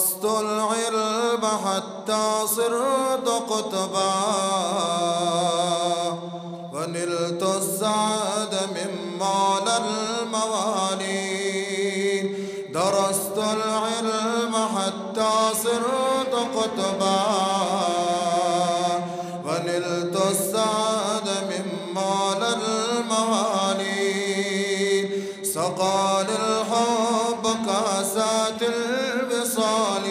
درست العلم حتى صرت قطبا ونلت السعد من مولى الموالي. درست العلم حتى صرت قطبا ونلت السعد من مولى الموالي. سقى للحب كاسات الوصال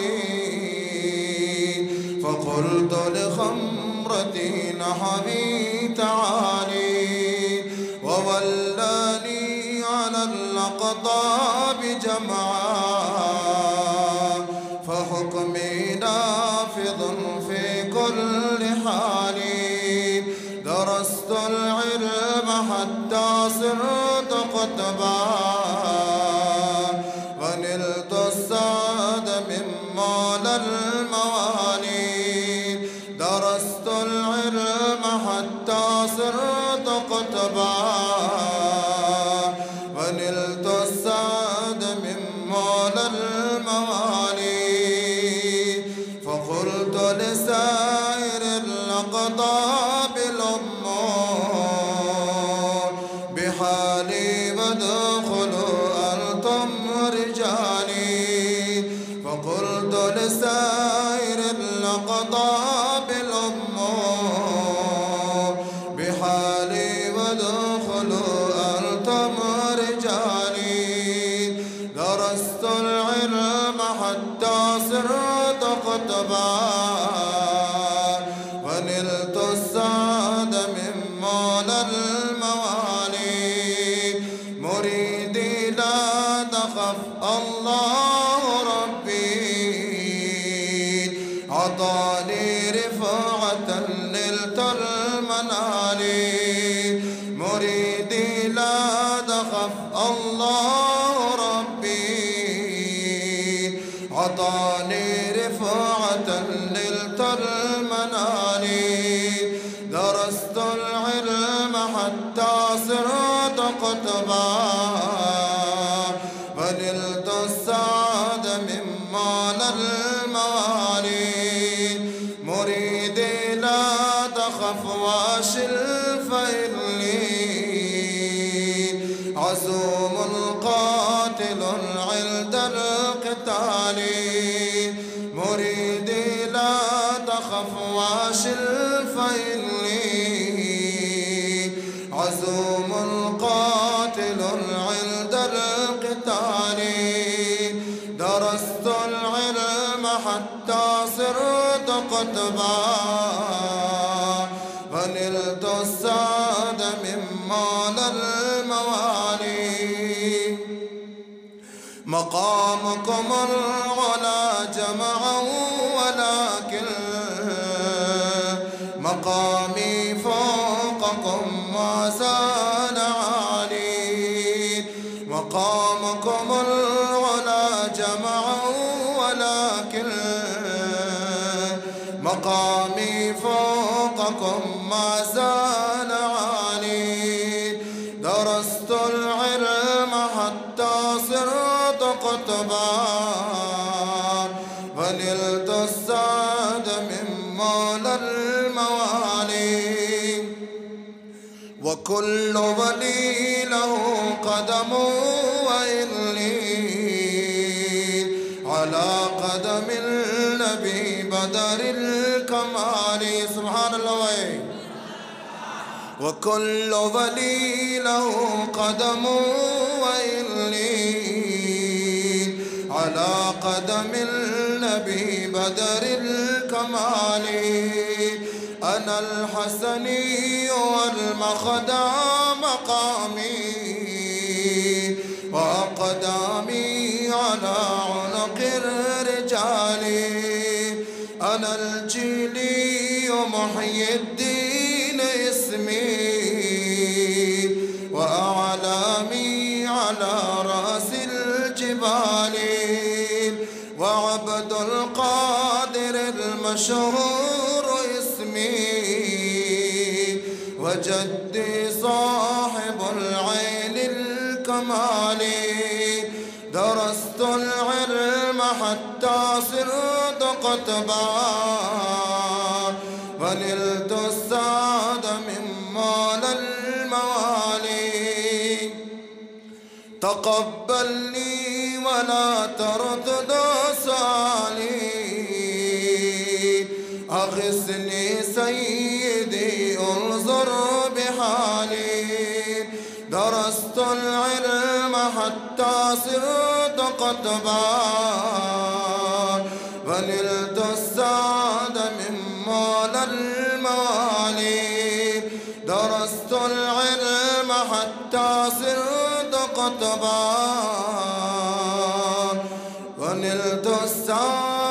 فقلت لخمرتي نحبي تعالي. وولاني على الأقطاب جمعا فحكمي نافذ في كل حال. درست العلم حتى صرت قطبا ونلت السعد من مولى الموالي. درست العلم حتى صرت قطبا ونلت السعد من مولى الموالي. فقلت لسائر الأقطاب الأمور بحالي وادخلوا أنتم رجالي. فقلت لسائر الأقطاب الأمور بحالي وادخلوا أنتم رجالي. درست العلم حتى صرت قطبا ونلت السعد من مولى الموالي. مريدي لا تخف الله ربي عطاني رفعة نلت المنال. مريدي لا تخف الله ربي عطاني رفعة نلت المنال. درست العلم حتى صرت قطبا ونلت السعد من مولى الموالي. مريدي لا تخف واشل فإني عزوم قاتل عند القتال. مريدي لا تخف واشل فإني عزوم قاتل عند القتال. درست العلم حتى صرت قطبا ونلت السعد من مولى الموالي. مقامكم العلا جمعا ولكن مقامي فوقكم ما زال عالي. مقامكم العلا جمعا ولكن مقامي فوقكم ما زال عالي. درست العلم حتى صرت قطبا ونلت السعد من مولى الموالي. وكل ولي له قدم وإني على قدم النبي بدر الكمال. سبحان الله. وكل ولي له قدم وإني على قدم النبي بدر الكمال. أنا الحسني والمخدع مقامي وأقدامي على عنق الرجال. أنا الجيلي محيي الدين اسمي وأعلامي على رأس الجبال. وعبد القادر المشهور اسمي وجدي صاحب العين الكمال. درست العلم حتى صرت قطبا ونلت السعد من مال الموالي تقبلني ولا تردد سؤالي أغثني سيدي انظر بحالي درست العلم حتى صرت قطبا ونلت السعد من مال الموالي درست العلم حتى صرت قطبا ونلت السعد